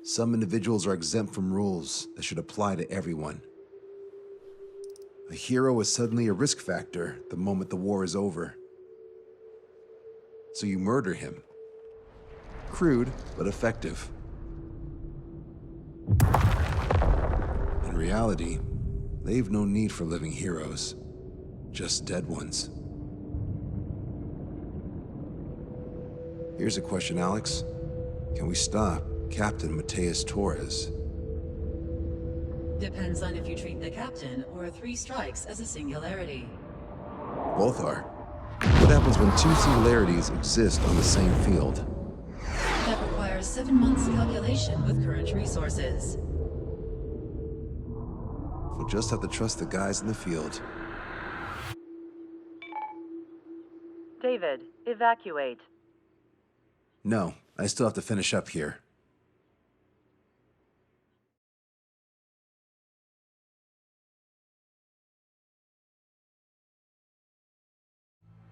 Some individuals are exempt from rules that should apply to everyone. A hero is suddenly a risk factor the moment the war is over. So you murder him. Crude, but effective. In reality, they've no need for living heroes, just dead ones. Here's a question, Alex. Can we stop Captain Mateus Torres? Depends on if you treat the captain or 3 strikes as a singularity. Both are. What happens when 2 singularities exist on the same field? That requires 7 months calculation with current resources. We'll just have to trust the guys in the field. David, evacuate. No, I still have to finish up here.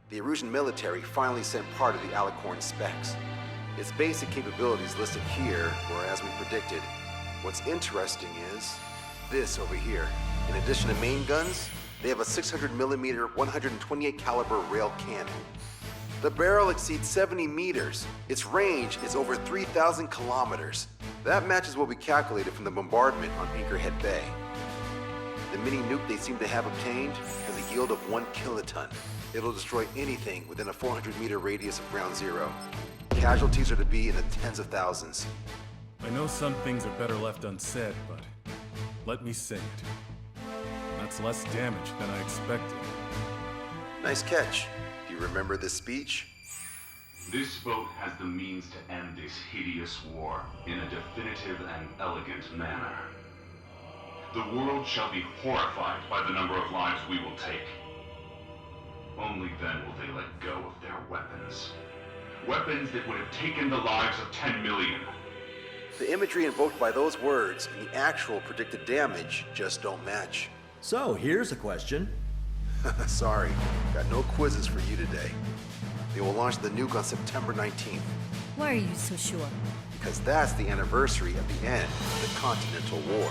The Erusian military finally sent part of the Alicorn specs. Its basic capabilities listed here were as we predicted. What's interesting is this over here. In addition to main guns, they have a 600mm 128 caliber rail cannon. The barrel exceeds 70 meters. Its range is over 3,000 kilometers. That matches what we calculated from the bombardment on Anchorhead Bay. The mini nuke they seem to have obtained has a yield of 1 kiloton. It'll destroy anything within a 400-meter radius of ground zero. Casualties are to be in the tens of thousands. I know some things are better left unsaid, but let me say it. That's less damage than I expected. Nice catch. Do you remember this speech? This vote has the means to end this hideous war in a definitive and elegant manner. The world shall be horrified by the number of lives we will take. Only then will they let go of their weapons. Weapons that would have taken the lives of 10 million. The imagery invoked by those words and the actual predicted damage just don't match. So, here's a question. Sorry, got no quizzes for you today. They will launch the nuke on September 19th. Why are you so sure? Because that's the anniversary of the end of the Continental War.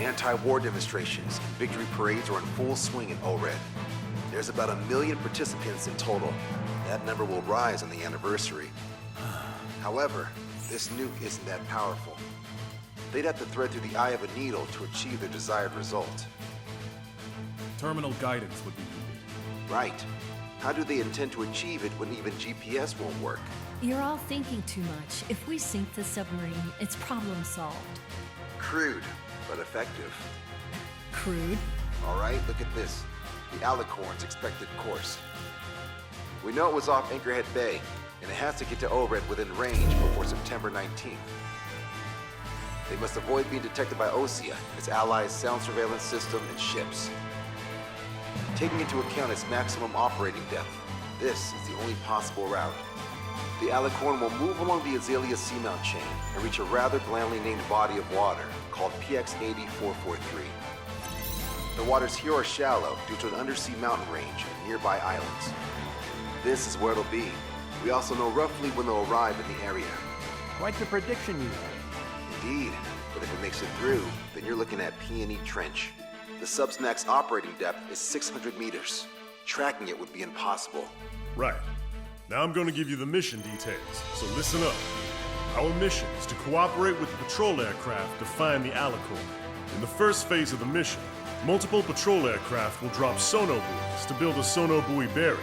Anti-war demonstrations and victory parades are in full swing in ORED. There's about 1 million participants in total. That number will rise on the anniversary. However, this nuke isn't that powerful. They'd have to thread through the eye of a needle to achieve their desired result. Terminal guidance would be needed. Right. How do they intend to achieve it when even GPS won't work? You're all thinking too much. If we sink the submarine, it's problem solved. Crude, but effective. Crude? All right, look at this. The Alicorn's expected course. We know it was off Anchorhead Bay, and it has to get to ORED within range before September 19th. They must avoid being detected by OSEA, its allies' sound surveillance system, and ships. Taking into account its maximum operating depth, this is the only possible route. The Alicorn will move along the Azalea Seamount chain and reach a rather blandly named body of water called PX-8443. The waters here are shallow due to an undersea mountain range and nearby islands. This is where it'll be. We also know roughly when they'll arrive in the area. Quite the prediction you have. Indeed, but if it makes it through, then you're looking at P&E Trench. The sub's max operating depth is 600 meters. Tracking it would be impossible. Right. Now I'm going to give you the mission details, so listen up. Our mission is to cooperate with the patrol aircraft to find the Alicorn. In the first phase of the mission, multiple patrol aircraft will drop sonobuoys to build a sonobuoy barrier.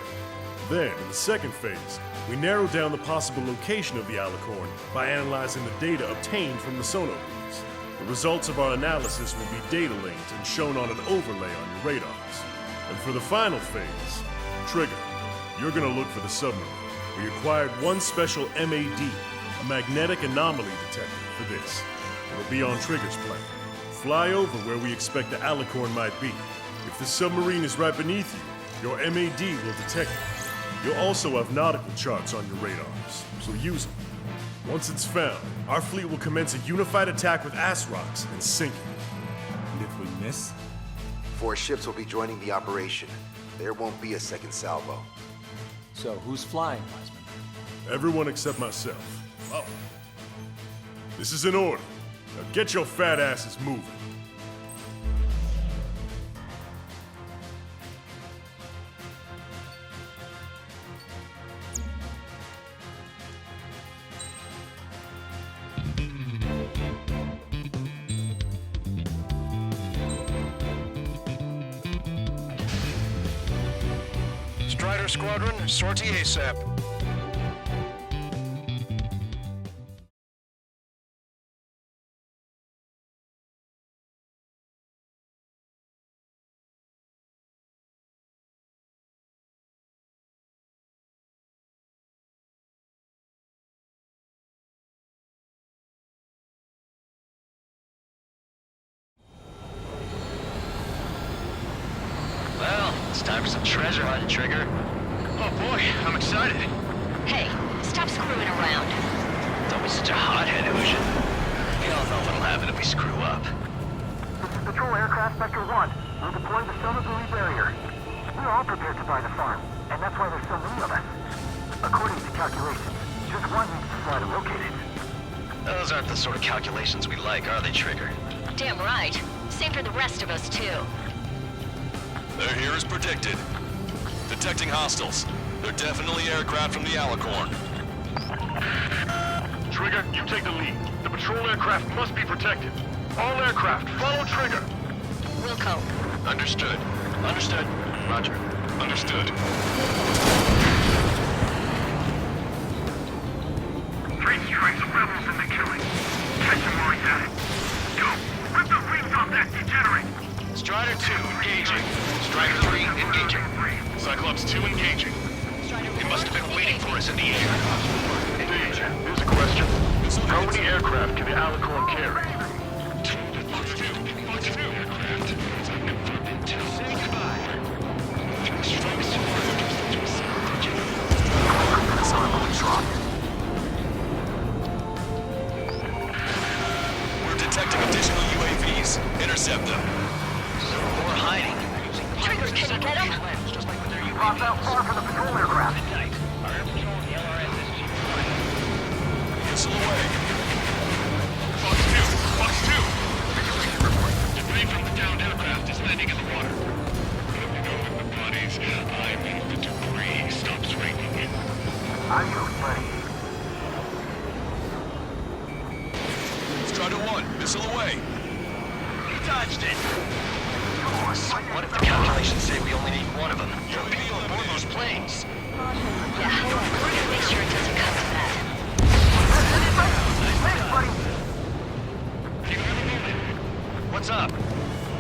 Then, in the second phase, we narrow down the possible location of the Alicorn by analyzing the data obtained from the sonobuoys. The results of our analysis will be data linked and shown on an overlay on your radars. And for the final phase, Trigger, you're gonna look for the submarine. We acquired one special MAD, a magnetic anomaly detector, for this. It'll be on Trigger's plane. Fly over where we expect the Alicorn might be. If the submarine is right beneath you, your MAD will detect it. You'll also have nautical charts on your radars, so use them. Once it's found, our fleet will commence a unified attack with ASROCs and sink it. And if we miss? 4 ships will be joining the operation. There won't be a second salvo. So, who's flying, Wiseman? Everyone except myself. Oh. This is an order. Now get your fat asses moving. Strider Squadron, sortie ASAP. Well, it's time for some treasure hunt, Trigger. Oh boy, I'm excited. Hey, stop screwing around. Don't be such a hothead, Ocean. We all know what'll happen if we screw up. This is Patrol Aircraft Vector 1. We're deploying the Silverbury barrier. We're all prepared to buy the farm, and that's why there's so many of us. According to calculations, just one needs to fly to locate it. Those aren't the sort of calculations we like, are they, Trigger? Damn right. Same for the rest of us, too. They're here as predicted. Detecting hostiles. They're definitely aircraft from the Alicorn. Trigger, you take the lead. The patrol aircraft must be protected. All aircraft, follow Trigger. Wilco. Understood. Understood. Roger. Understood. Three strikes of rebels in the killing. Catch them while he's at it. Go! Rip the wings off that degenerate! Strider 2, engaging. Strider 3, engaging. Cyclops 2 engaging. They must have been waiting for us in the air. Stage, here's a question. How many aircraft can the Alicorn carry? Say goodbye. We're detecting additional UAVs. Intercept them. We're hiding. Trigger, can you get him? Drop out far for the patrol aircraft. Missile away. Fox 2! Fox 2! Debris from the downed aircraft is landing in the water. Moving over the bodies. I think the debris stops raining. Adios, buddy. Strider 1, missile away. You dodged it. What if the calculations say we only need one of them? You'll be on board those planes. Yeah, we're gonna make sure it doesn't come to that. Thanks, buddy. What's up?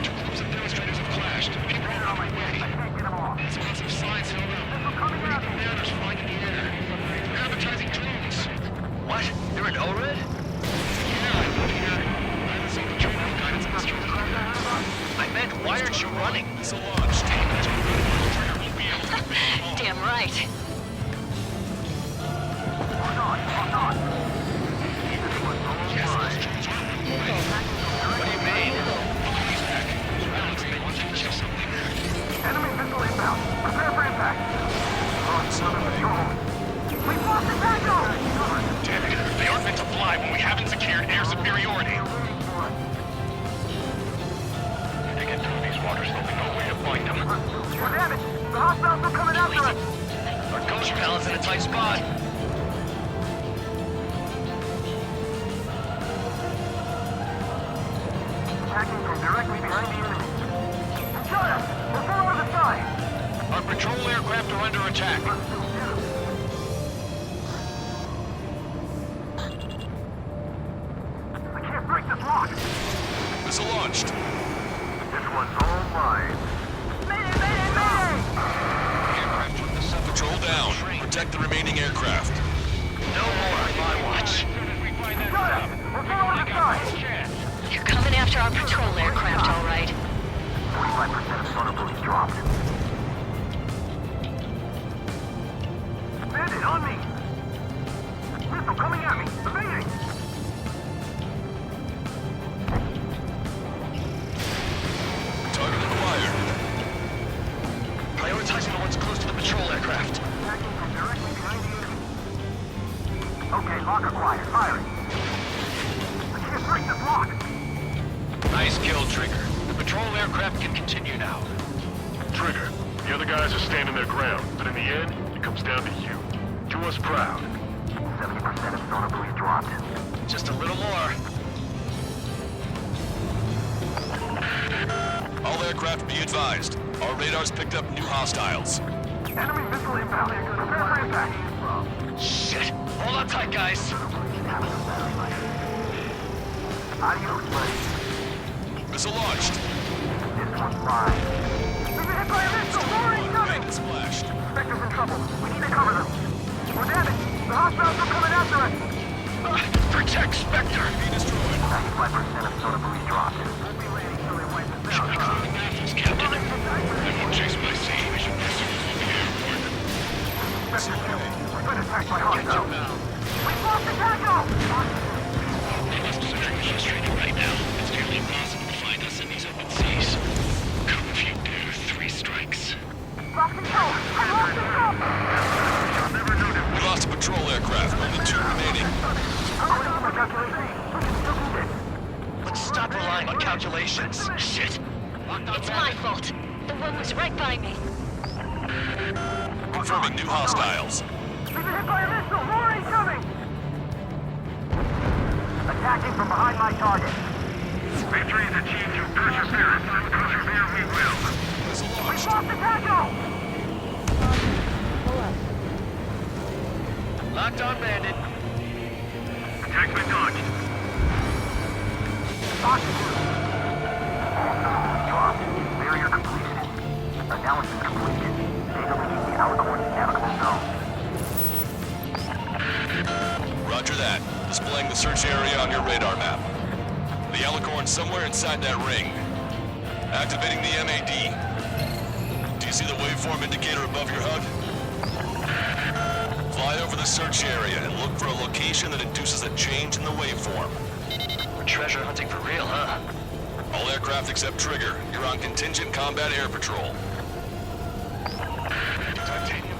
Two groups of demonstrators have clashed. Keep running on my way. I can't get them all. Explosive slides held up. Coming out. Banners flying in the air. They're advertising drones. What? You're in ORED? Yeah, I live here. I haven't seen the train of guidance instruments. I meant, why aren't you running? Missile launched. Damn right. Hold on. What do you mean? Enemy missile inbound. Prepare for impact. Son of a gun. We've lost the tango! Damn it. They aren't meant to fly when we haven't secured air superiority. They get through these waters, there'll be no way to find them. Well, damn it! The hostiles are coming after us! Our ghost pallet's in a tight spot. Attacking from directly behind the enemy. Shot us! We're full over the side! Our patrol aircraft are under attack. I can't break this lock! Missile launched. This one's all mine. Mayday! Aircraft from the sub Patrol down. Protect the remaining aircraft. No more on my watch. Shot us! We're full over the side! You're coming after our patrol aircraft, all right. 45% of sonar boost dropped. Bandit, on me! Missile coming at me! Evading! Target acquired. Prioritizing the ones close to the patrol aircraft. Attacking from directly behind the enemy. Okay, lock acquired. Firing. I can't break break this lock. Nice kill, Trigger. The patrol aircraft can continue now. Trigger, the other guys are standing their ground, but in the end, it comes down to you. Do us proud. 70% of sonar buoys dropped. Just a little more. All aircraft be advised. Our radars picked up new hostiles. Enemy missile inbound. Prepare for impact. Shit! Hold on tight, guys. Adios, buddy. Missile launched. This one's mine. We've been hit by a missile. More incoming. Maiden splashed. Spectre's in trouble. We need to cover them. We're damaged. The hostiles are coming after us. Protect Spectre! Be destroyed. 95% of sonar buoys dropped. We'll be landing till they wipe us out. Captain. Everyone chase my sea. We should pursue the airport. Spectre 2, we've been attacked by hostiles. We've lost the tackle! They must be searching the frustrated right now. It's nearly impossible to find us in these open seas. Curfew due, 3 strikes. Lost control! I lost control! We lost a patrol aircraft. Only 2 remaining. Let's stop relying on calculations. Shit! It's my fault. The one was right by me. Confirming new hostiles. We've been hit by a missile! More incoming! Attacking from behind my target. Victory is achieved through perseverance, and persevere we will. Missile We've launched. lost the tackle! Locked on, Bandit. Attackman dodged. Dropped. Barrier completed. Analysis completed. Data leaving the Alicorn navigable zone. Roger that. Displaying the search area on your radar map. The Alicorn's somewhere inside that ring. Activating the MAD. Do you see the waveform indicator above your HUD? Fly over the search area and look for a location that induces a change in the waveform. We're treasure hunting for real, huh? All aircraft except Trigger, you're on contingent combat air patrol.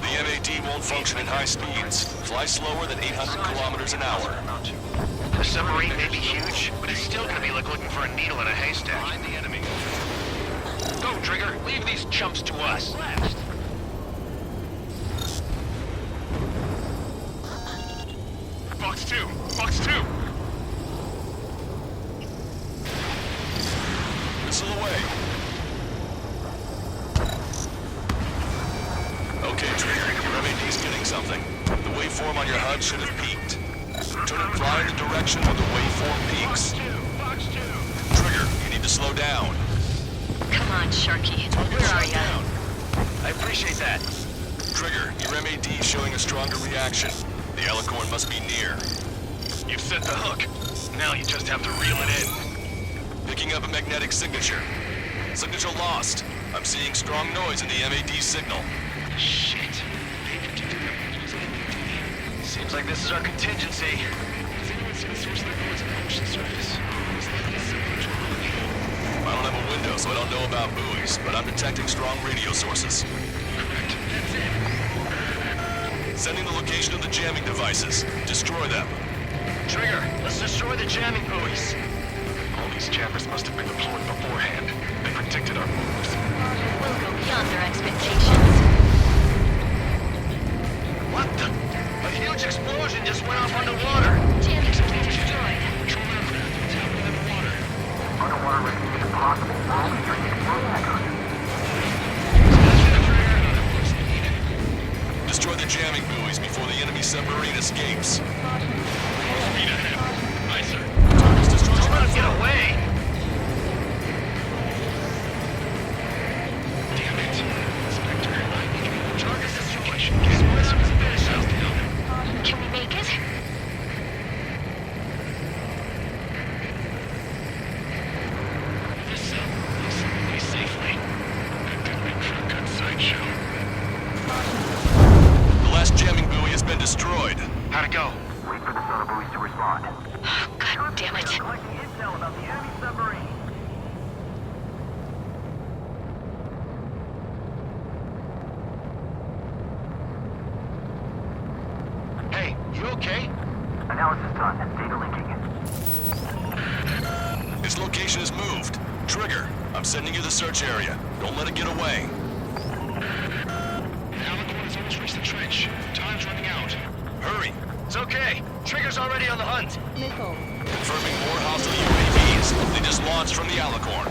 The MAD won't function at high speeds. Fly slower than 800 kilometers an hour. The submarine may be huge, but it's still gonna be like looking for a needle in a haystack. Find the enemy. Go, Trigger. Leave these chumps to us. Box 2! Box 2! Missile away. Okay, Trigger, your MAD's getting something. The waveform on your HUD should have peaked. Turn and fly in the direction where the waveform peaks. Box 2. Trigger, you need to slow down. Come on, Sharky. Where are ya? I appreciate that. Trigger, your MAD's showing a stronger reaction. The Alicorn must be near. You've set the hook. Now you just have to reel it in. Picking up a magnetic signature. Signature lost. I'm seeing strong noise in the MAD signal. Shit. Seems like this is our contingency. I don't have a window, so I don't know about buoys, but I'm detecting strong radio sources. Correct. That's it. Sending the location of the jamming devices. Destroy them. Trigger, let's destroy the jamming buoys. All these jammers must have been deployed beforehand. They predicted our moves. We'll go beyond their expectations. What the? A huge explosion just went off underwater. Jamming buoys destroyed. Patrol aircraft tapped in the water. Underwater rescue is impossible. We're only during the explosion echoes. Destroy the jamming buoys before the enemy submarine escapes. Speed ahead. Aye, sir. Target's destroyed. Don't let him get away! Damn it. Inspector, I need you. Target's destroyed. Split up his finish house down. Can we make it? This looks really safely. That could make for a good sideshow. The last jamming buoy has been destroyed. How'd it go? Wait for the sonar buoys to respond. God damn it. Collecting intel about the enemy submarine. Hey, you okay? Analysis done. Data linking. Its location is moved. Trigger, I'm sending you the search area. Don't let it get away. The Alicorn has almost reached the trench. Time's running out. Hurry. It's okay. Trigger's already on the hunt. Confirming more hostile UAVs. They just launched from the Alicorn.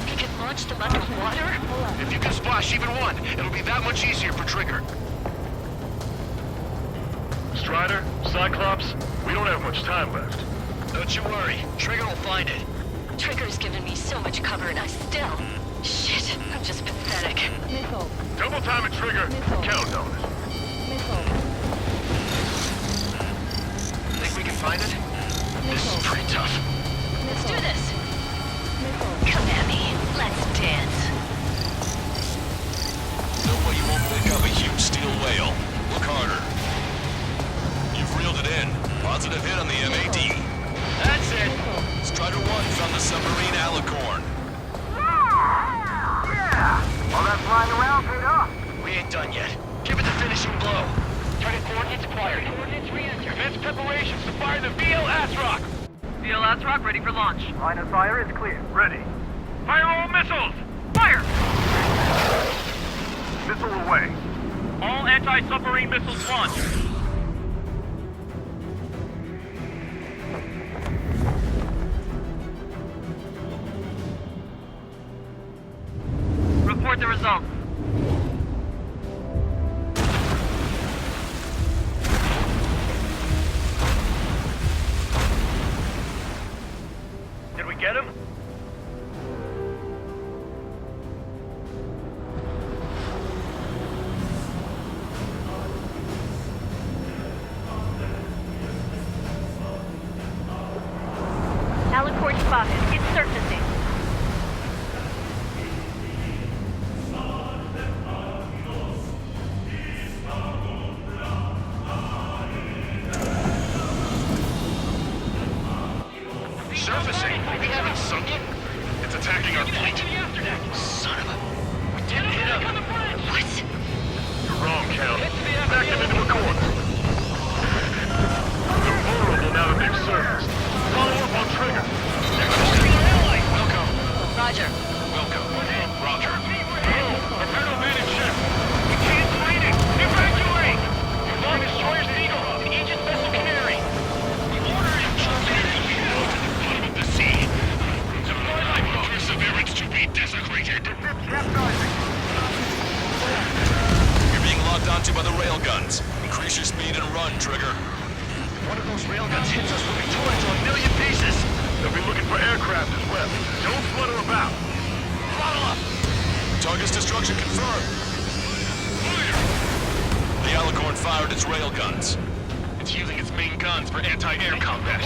We can launch them underwater? If you can splash even one, it'll be that much easier for Trigger. Strider, Cyclops, we don't have much time left. Don't you worry. Trigger will find it. Trigger's given me so much cover and I still... Shit, I'm just pathetic. Double time it, Trigger. Count on it. Think we can find it? This is pretty tough. Let's do this. Come at me. Let's dance. No way you won't pick up a huge steel whale. Look harder. You've reeled it in. Positive hit on the MAD. That's it. Strider 1 found the submarine Alicorn. Yeah! All that flying around paid off. We ain't done yet. Give it the finishing blow. Target coordinates acquired. Coordinates re-enter. Commence preparations to fire the VL Asrock. VL Asrock ready for launch. Line of fire is clear. Ready. Fire all missiles! Fire! Missile away. All anti-submarine missiles launched. Report the results. Did we get him? Alicorn spotted. It's surfacing. Surfacing? We haven't sunk it? It's attacking our fleet. Son of a... We didn't hit him. What? You're wrong, Cal. Back them into a corner. They're vulnerable now that they've surfaced. Follow up on Trigger. They're calling our ally. Welcome. Roger. Welcome. Roger. Torpedo man in check. We can't fight it! Evacuate! Your long destroyer's Eagle and Aegis vessel Canary. The order is Bottom of the sea. deploy lifeboat. Perseverance to be desecrated. You're being locked onto by the railguns. Increase your speed and run, Trigger. One of those railguns hits us, we'll be torn into a million pieces. They'll be looking for aircraft as well. Don't flutter about. Throttle up. Target's destruction confirmed. The Alicorn fired its railguns. It's using its main guns for anti-air combat.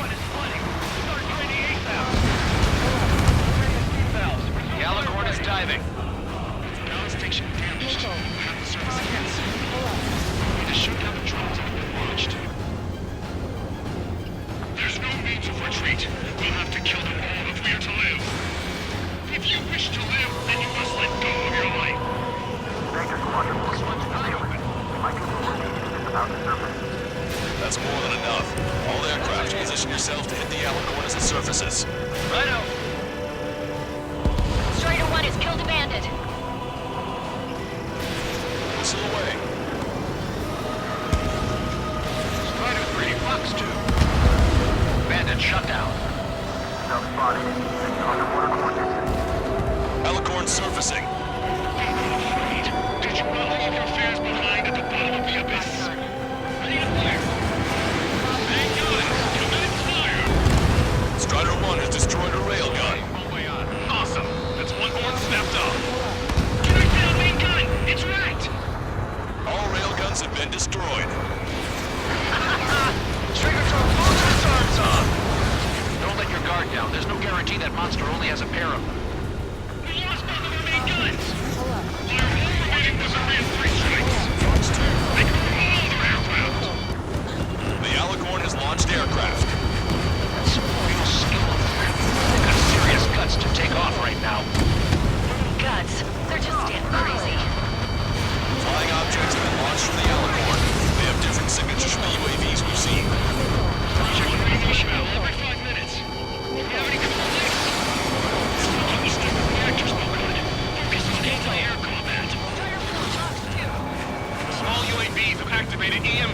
The Alicorn is diving. Its ground station damaged. Have the surface against. We need to shoot down the drones that have been launched. There's no means of retreat. We'll have to kill them all if we are to live. If you wish to live, then you must let go of your life. Vector Squadron 1 wants to deal with it. My people will need to get about the surface. That's more than enough. All aircraft, position yourselves to hit the Alicorn as it surfaces. Righto. Strider 1 has killed a bandit.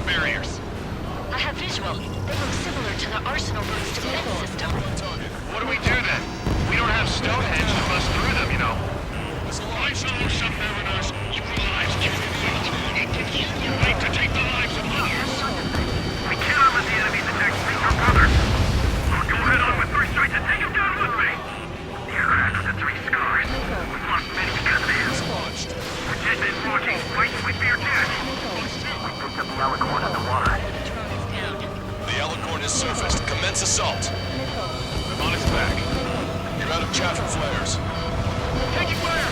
barriers. I have visual. They look similar to the Arsenal room's defense system. What do we do then? We don't have Stonehenge to bust through them, you know. There's a large number of submariners. Your lives can't wait. It gives you the right to take the lives of others. We cannot let the enemy detect me or brother. I'll go head on with three strikes and take him down with me. The aircraft with the three scars. We've lost many because of him. Protect this walking, fighting with fear dead. We picked up the Alicorn in the water. The Alicorn has surfaced. Commence assault. I'm on its back. You're out of chaff and flares. Taking fire!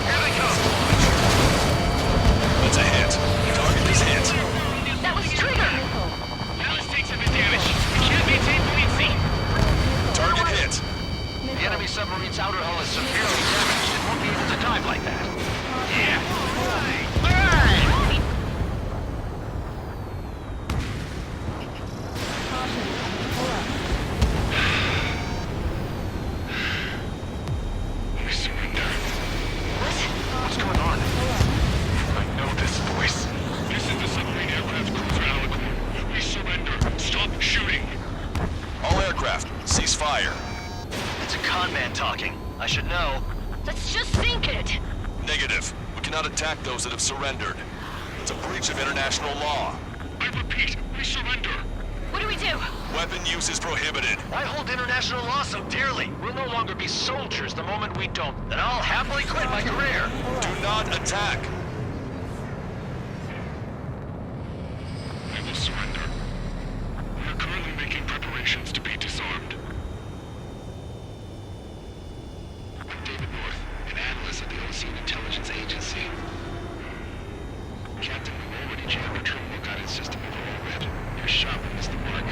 Here they come! That's a hit. Target is hit. That was Trigger! Alice takes some damage. We can't maintain fleet. Target hit. The enemy submarine's outer hull is severely damaged. It won't be able to dive like that. Yeah. We surrender. What's going on? I know this voice. This is the submarine aircraft cruiser Alicorn. We surrender. Stop shooting. All aircraft, cease fire. It's a con man talking. I should know. Let's just sink it! Negative. We cannot attack those that have surrendered. It's a breach of international law. I repeat, we surrender. What do we do? Weapon use is prohibited. I hold international law so dearly. We'll no longer be soldiers the moment we don't. Then I'll happily quit my career. Do not attack. We will surrender. We are currently making preparations to be disarmed. I'm David North, an analyst at the Ocean Intelligence Agency. Captain, we've already jammed a terminal guidance system over Red. Your shot will miss the mark.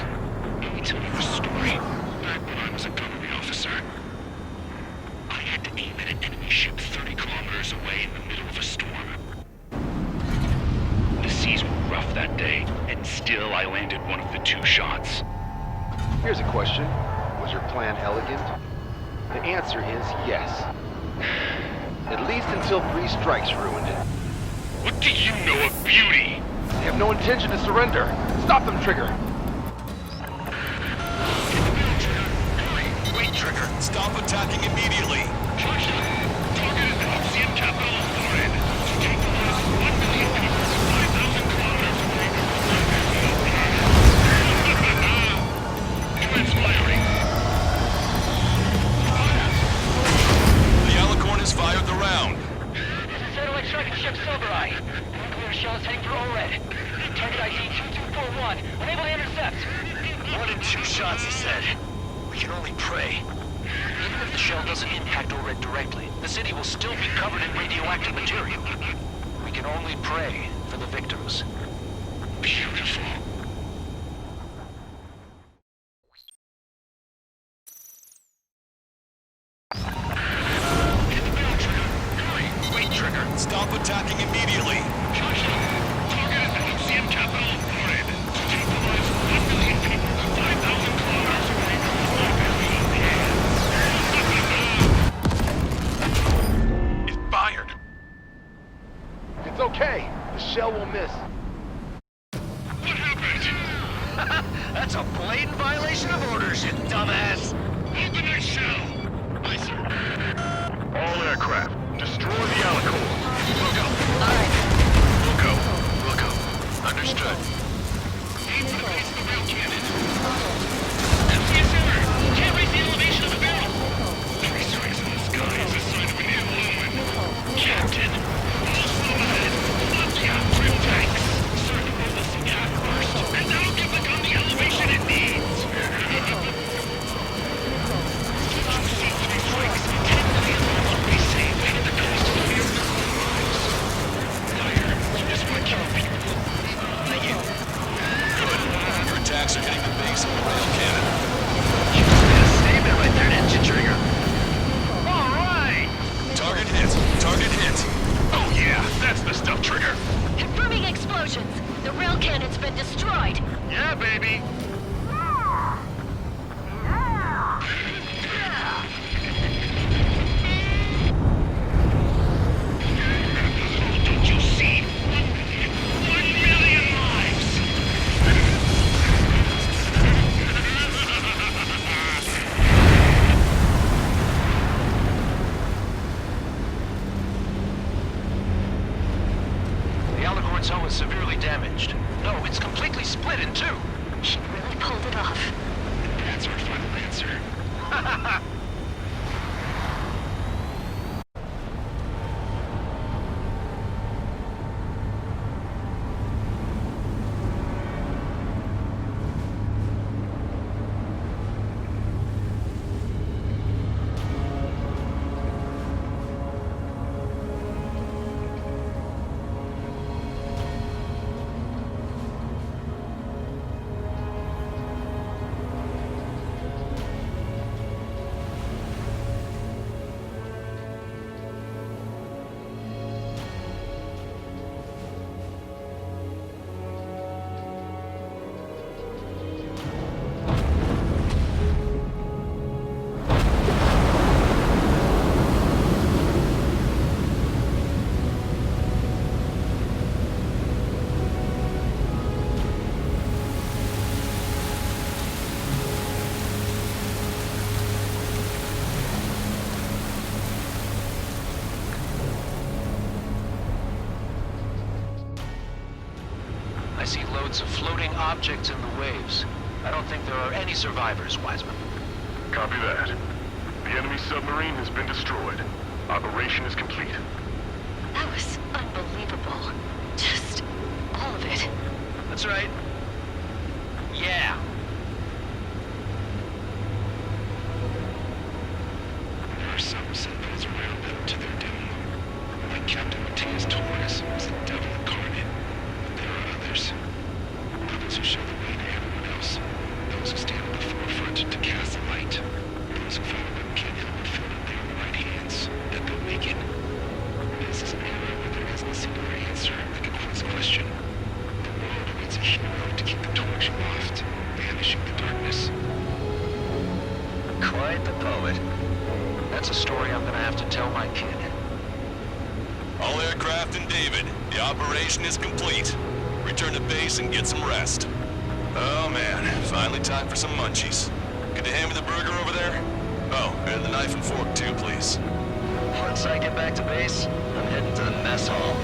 Let me tell you a story. Back when I was a gunnery officer, I had to aim at an enemy ship 30 kilometers away in the middle of a storm. The seas were rough that day, and still I landed one of the 2 shots. Here's a question. Was your plan elegant? The answer is yes. At least until 3 strikes ruined it. What do you know of beauty? They have no intention to surrender. Stop them, Trigger! Wait, Trigger. Stop attacking immediately. Caution! Target is the Ocean capital of Florid. To take the last 1 million people 5,000 kilometers away Transpiring. The Alicorn has fired the round. Satellite tracking ship Silvereye. Nuclear shells heading for ORED. Target ID 2241. Unable to intercept. 1 in 2 shots, he said. We can only pray. Even if the shell doesn't impact ORED directly, the city will still be covered in radioactive material. We can only pray for the victims. Beautiful. Wait, Trigger. Stop attacking immediately. Caution! Target is the Ocean capital of Florid. To take the lives of 1 million people 5,000 kilometers away from It fired. It's okay. The shell will miss. What happened? That's a blatant violation of orders, you dumbass. Hold the next shell. Aye, sir. All aircraft, destroy the Alicorn. We'll go. Alright. We'll go. We'll go. Understood. Aim for the base of the rail cannon. MCS error. Can't raise the elevation of the barrel. 3 strikes in the sky is a sign of an ill omen. Captain, all slow ahead. Lock down trim tanks. Circle the scat first, and that'll give the gun the elevation it needs. Did you see 3 strikes? 10 million lives will be saved at the cost of fear. Fire. You just want to kill people. Starboard hull is severely damaged. No, it's completely split in two. She really pulled it off. That's our final answer. I see loads of floating objects in the waves. I don't think there are any survivors, Wiseman. Copy that. The enemy submarine has been destroyed. Operation is complete. That was unbelievable. Just all of it. That's right. Yeah. There are some sentinels around them to their doom. Like Captain Matthias Taurus was the devil incarnate. But there are others. Others who show the way to everyone else. Those who stand at the forefront to cast the light. Those who follow what King Helmut filled in their right hands, that they'll make it. This is an era where there isn't a singular answer that can quiz question. The world needs a hero to keep the torch aloft, banishing the darkness. Quite the poet. That's a story I'm gonna have to tell my kid. All aircraft in David. The operation is complete. Return to base and get some rest. Oh man, finally time for some munchies. Could you hand me the burger over there? Oh, and the knife and fork too, please. Once I get back to base, I'm heading to the mess hall.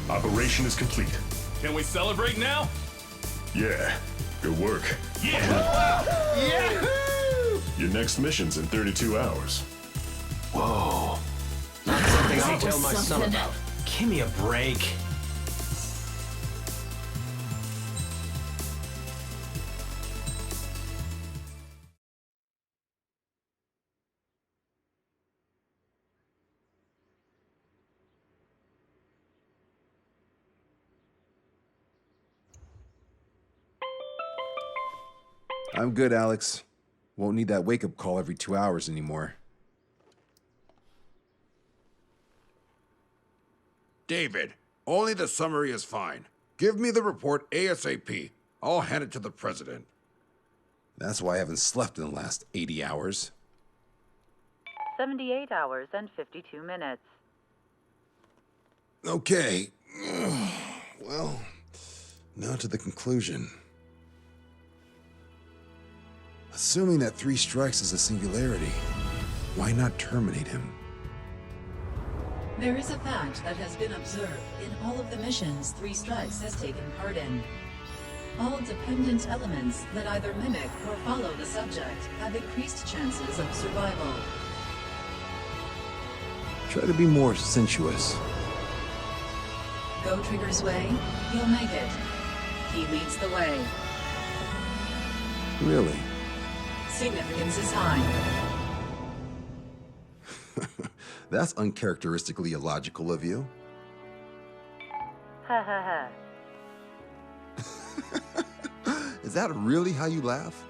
Operation is complete. Can we celebrate now? Yeah, good work. Yeah! Yahoo! Your next mission's in 32 hours. Whoa. Not something I That tell was my son something. about. Give me a break. I'm good, Alex. Won't need that wake-up call every 2 hours anymore. David, only the summary is fine. Give me the report ASAP. I'll hand it to the president. That's why I haven't slept in the last 80 hours. 78 hours and 52 minutes. Okay. Well, now to the conclusion. Assuming that 3 strikes is a singularity, why not terminate him? There is a fact that has been observed in all of the missions 3 Strikes has taken part in. All dependent elements that either mimic or follow the subject have increased chances of survival. Try to be more sensuous. Go Trigger's way, you'll make it. He leads the way. Really? Significance is high. That's uncharacteristically illogical of you. Ha ha ha. Is that really how you laugh?